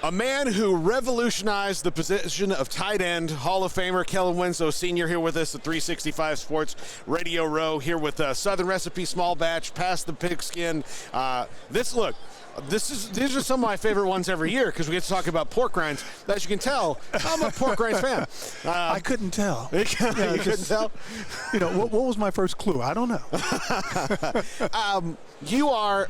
A man who revolutionized the position of tight end, Hall of Famer Kellen Winslow, Sr. here with us at 365 Sports Radio Row, here with Southern Recipe Small Batch, Past the Pigskin. These are some of my favorite ones every year because we get to talk about pork rinds. As you can tell, I'm a pork rinds fan. I couldn't tell. You couldn't tell? You know, what was my first clue? I don't know. You are...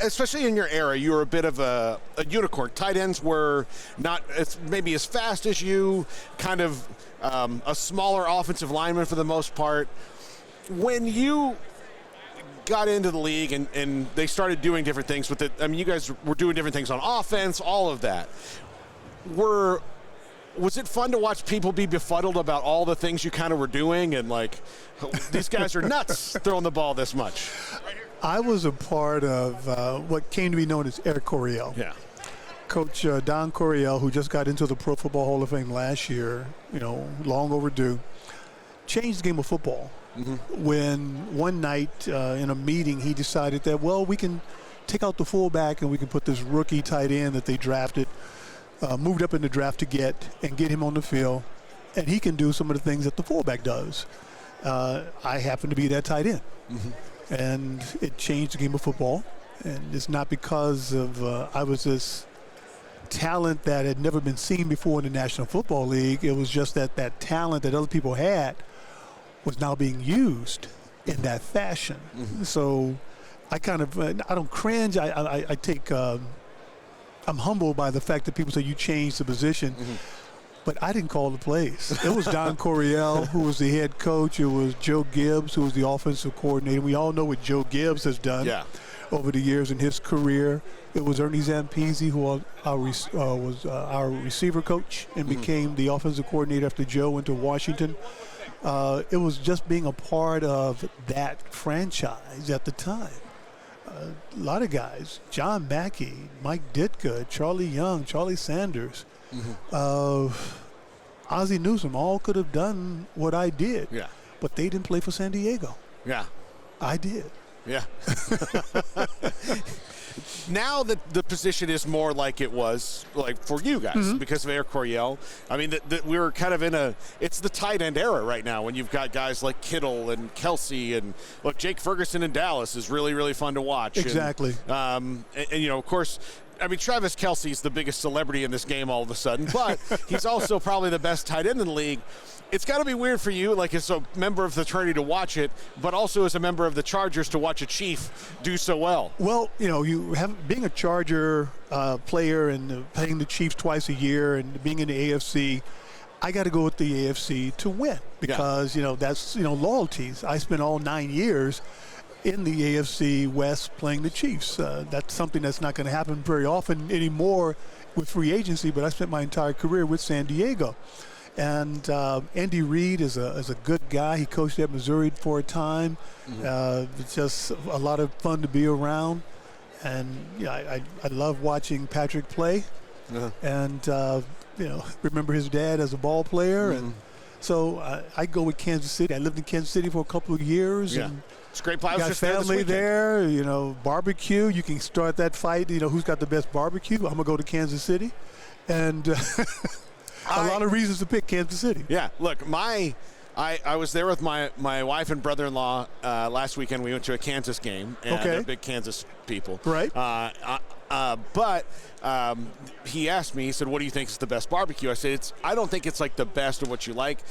especially in your era, you were a bit of a unicorn. Tight ends were not maybe as fast as you, kind of a smaller offensive lineman for the most part. When you got into the league and they started doing different things with it, I mean, you guys were doing different things on offense, all of that. Was it fun to watch people be befuddled about all the things you kind of were doing and like, these guys are nuts throwing the ball this much? I was a part of what came to be known as Air Coryell. Yeah. Coach Don Coryell, who just got into the Pro Football Hall of Fame last year, you know, long overdue, changed the game of football. Mm-hmm. When one night in a meeting he decided that, well, we can take out the fullback and we can put this rookie tight end that they drafted, moved up in the draft to get him on the field, and he can do some of the things that the fullback does. I happen to be that tight end. Mm-hmm. And it changed the game of football. And it's not because of I was this talent that had never been seen before in the National Football League. It was just that talent that other people had was now being used in that fashion. Mm-hmm. So I kind of, I don't cringe. I take, I'm humbled by the fact that people say you changed the position. Mm-hmm. But I didn't call the plays. It was Don Coryell, who was the head coach. It was Joe Gibbs, who was the offensive coordinator. We all know what Joe Gibbs has done over the years in his career. It was Ernie Zampese, who was our receiver coach and became the offensive coordinator after Joe went to Washington. It was just being a part of that franchise at the time. A lot of guys, John Mackey, Mike Ditka, Charlie Young, Charlie Sanders, Ozzie Newsome, all could have done what I did. Yeah. But they didn't play for San Diego. Yeah. I did. Yeah. Now that the position is more like it was like for you guys because of Air Coryell. I mean, we're kind of in it's the tight end era right now when you've got guys like Kittle and Kelsey and look, Jake Ferguson in Dallas is really, really fun to watch. Exactly. And you know, of course, I mean, Travis Kelce's the biggest celebrity in this game all of a sudden, but he's also probably the best tight end in the league. It's got to be weird for you, like as a member of the fraternity to watch it, but also as a member of the Chargers to watch a Chief do so well. Well, you know, being a Charger player and playing the Chiefs twice a year and being in the AFC, I got to go with the AFC to win because, you know, that's, you know, loyalties. I spent all 9 years in the AFC West playing the Chiefs. That's something that's not going to happen very often anymore with free agency, but I spent my entire career with San Diego. And Andy Reid is a good guy. He coached at Missouri for a time. It's just a lot of fun to be around. And I love watching Patrick play. And, you know, remember his dad as a ball player. And so I go with Kansas City. I lived in Kansas City for a couple of years. Yeah. And it's great. I was got just family there, you know, barbecue. You can start that fight. You know, who's got the best barbecue? I'm going to go to Kansas City. And a lot of reasons to pick Kansas City. Yeah, look, I was there with my wife and brother-in-law last weekend. We went to a Kansas game, and they're big Kansas people. Right. But he asked me, he said, what do you think is the best barbecue? I said, I don't think it's like the best of what you like.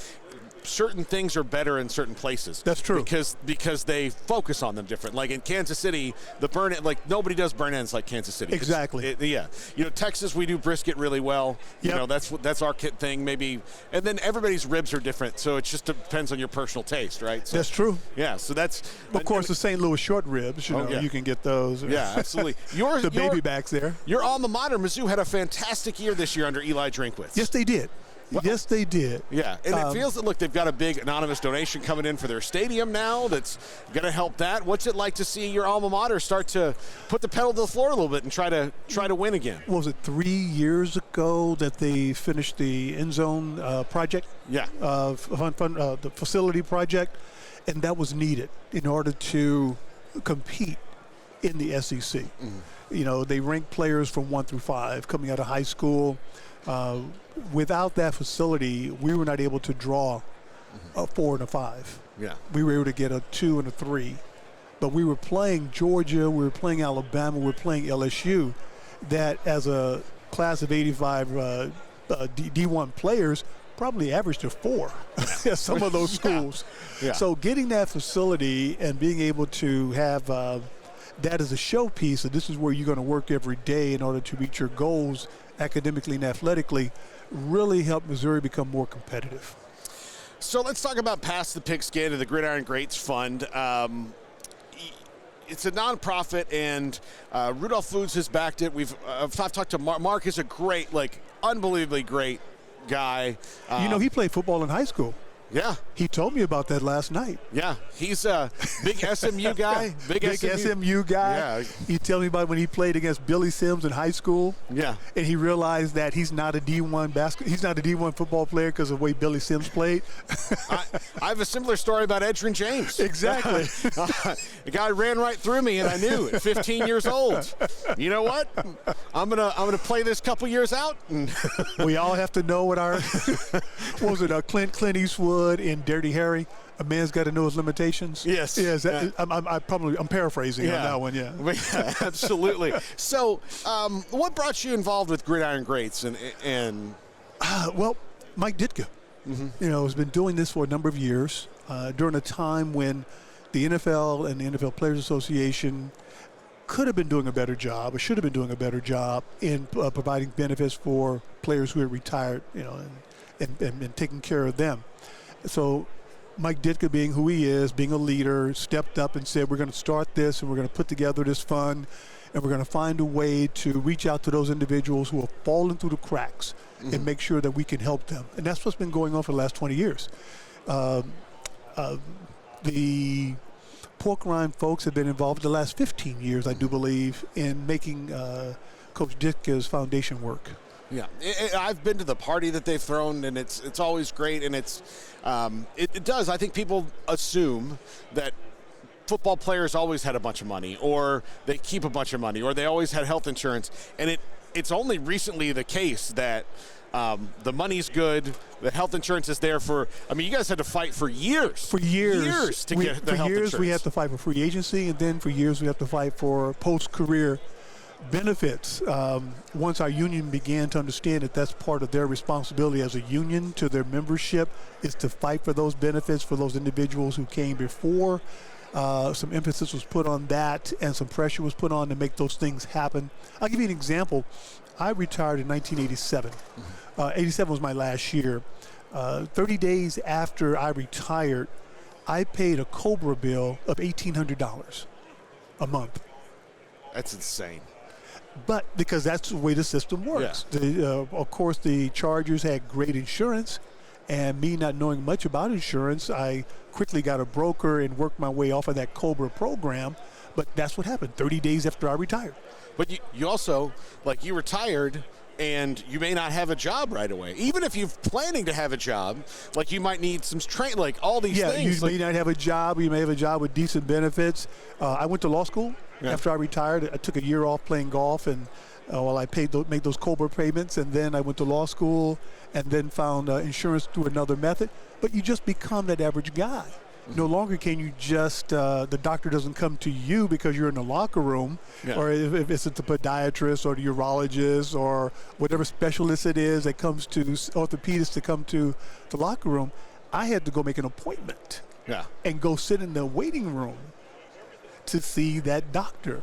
Certain things are better in certain places. That's true. Because they focus on them different. Like in Kansas City, the burn like nobody does burn ends like Kansas City. Exactly. Yeah. You know, Texas, we do brisket really well. You know, that's our kit thing maybe. And then everybody's ribs are different, so it just depends on your personal taste, right? So, that's true. Yeah. So that's of course the St. Louis short ribs. You know, you can get those. Yeah, absolutely. The baby backs there. Your alma mater, Mizzou, had a fantastic year this year under Eli Drinkwitz. Yes, they did. Well, yes, they did. Yeah, and it feels that, look, they've got a big anonymous donation coming in for their stadium now that's going to help that. What's it like to see your alma mater start to put the pedal to the floor a little bit and try to win again? What was it, 3 years ago that they finished the end zone project? Yeah. The facility project, and that was needed in order to compete in the SEC. They rank players from 1 through 5 coming out of high school. Without that facility, we were not able to draw a 4 and a 5. Yeah. We were able to get a 2 and a 3. But we were playing Georgia, we were playing Alabama, we were playing LSU, that as a class of 85 D1 players probably averaged a 4 at some of those schools. Yeah. So getting that facility and being able to have that as a showpiece, and this is where you're going to work every day in order to reach your goals academically and athletically, really helped Missouri become more competitive. So let's talk about Pass the Pigskin and the Gridiron Greats Fund. It's a nonprofit, and Rudolph Foods has backed it. I've talked to Mark. Mark is a great, unbelievably great guy. He played football in high school. Yeah. He told me about that last night. Yeah. He's a big SMU guy. Big SMU guy. Yeah. He told me about when he played against Billy Sims in high school. Yeah. And he realized that he's not a D1 he's not a D1 football player because of the way Billy Sims played. I have a similar story about Edgerrin James. Exactly. The guy ran right through me, and I knew at 15 years old. You know what? I'm gonna play this couple years out. We all have to know what our what was it? Clint Eastwood in Dirty Harry. A man's got to know his limitations. Yes. Yes. I'm paraphrasing on that one. Yeah. Absolutely. So, what brought you involved with Gridiron Greats and? Well, Mike Ditka, has been doing this for a number of years during a time when the NFL and the NFL Players Association could have been doing a better job, or should have been doing a better job in providing benefits for players who had retired, and taking care of them. So Mike Ditka, being who he is, being a leader, stepped up and said, we're going to start this, and we're going to put together this fund, and we're going to find a way to reach out to those individuals who have fallen through the cracks and make sure that we can help them. And that's what's been going on for the last 20 years. The pork rind folks have been involved the last 15 years, I do believe, in making Coach Ditka's foundation work. Yeah, I've been to the party that they've thrown, and it's always great, and it does. I think people assume that football players always had a bunch of money, or they keep a bunch of money, or they always had health insurance, and it's only recently the case that the money's good, the health insurance is there for. I mean, you guys had to fight for years. For years to get the health insurance. For years, we had to fight for free agency, and then for years, we have to fight for post-career benefits. Once our union began to understand that that's part of their responsibility as a union to their membership, is to fight for those benefits for those individuals who came before. Some emphasis was put on that, and some pressure was put on to make those things happen. I'll give you an example. I retired in 1987. 87 was my last year. 30 days after I retired, I paid a COBRA bill of $1,800 a month. That's insane. But because that's the way the system works. Yeah. Of course, the Chargers had great insurance, and me not knowing much about insurance, I quickly got a broker and worked my way off of that COBRA program. But that's what happened 30 days after I retired. But you also, you retired, and you may not have a job right away. Even if you're planning to have a job, you might need some all these things. You may not have a job. You may have a job with decent benefits. I went to law school. Yeah. After I retired, I took a year off playing golf, and I made those COBRA payments, and then I went to law school, and then found insurance through another method. But you just become that average guy. No longer can you just, the doctor doesn't come to you because you're in the locker room, or if it's the podiatrist or the urologist or whatever specialist it is that comes to orthopedist to come to the locker room. I had to go make an appointment and go sit in the waiting room to see that doctor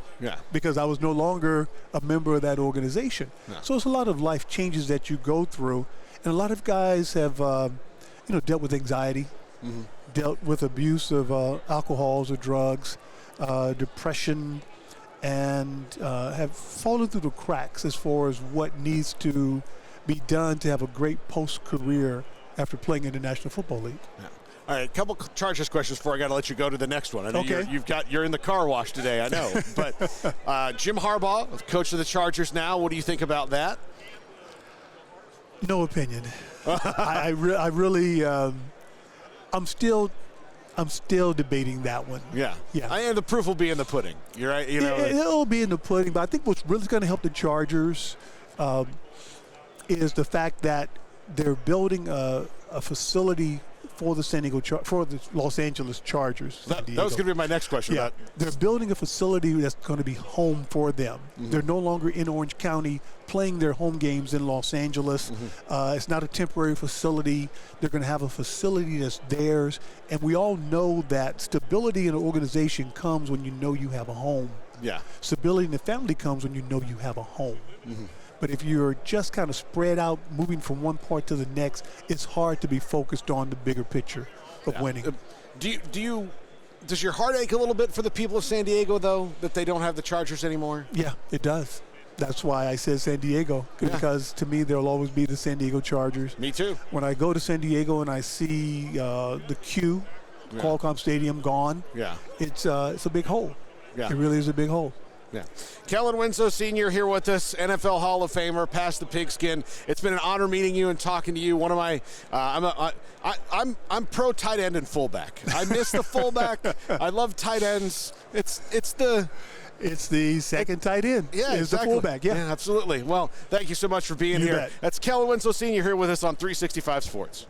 because I was no longer a member of that organization. Yeah. So it's a lot of life changes that you go through, and a lot of guys have, dealt with anxiety, dealt with abuse of alcohols or drugs, depression, and have fallen through the cracks as far as what needs to be done to have a great post-career after playing in the National Football League. Yeah. All right, a couple Chargers questions before I got to let you go to the next one. I know you're in the car wash today, I know. But Jim Harbaugh, coach of the Chargers now, what do you think about that? No opinion. I really, I'm still I'm still debating that one. Yeah. Yeah. And the proof will be in the pudding. You're right. You know, It'll be in the pudding, but I think what's really going to help the Chargers is the fact that they're building a facility for the Los Angeles Chargers. that was going to be my next question. Yeah, they're building a facility that's going to be home for them. They're no longer in Orange County playing their home games in Los Angeles. It's not a temporary facility. They're going to have a facility that's theirs. And we all know that stability in an organization comes when you know you have a home. Yeah. Stability in the family comes when you know you have a home. But if you're just kind of spread out, moving from one part to the next, it's hard to be focused on the bigger picture of winning. Does your heart ache a little bit for the people of San Diego, though, that they don't have the Chargers anymore? Yeah, it does. That's why I said San Diego, because to me, there'll always be the San Diego Chargers. Me too. When I go to San Diego and I see the Q, Qualcomm Stadium gone, it's a big hole. Yeah. It really is a big hole. Yeah. Kellen Winslow, Sr. here with us, NFL Hall of Famer, past the pigskin. It's been an honor meeting you and talking to you. One of my, I'm pro tight end and fullback. I miss the fullback. I love tight ends. It's the second tight end. Yeah, it's exactly. the fullback. Yeah, absolutely. Well, thank you so much for being You here. bet. That's Kellen Winslow, Sr. here with us on 365 Sports.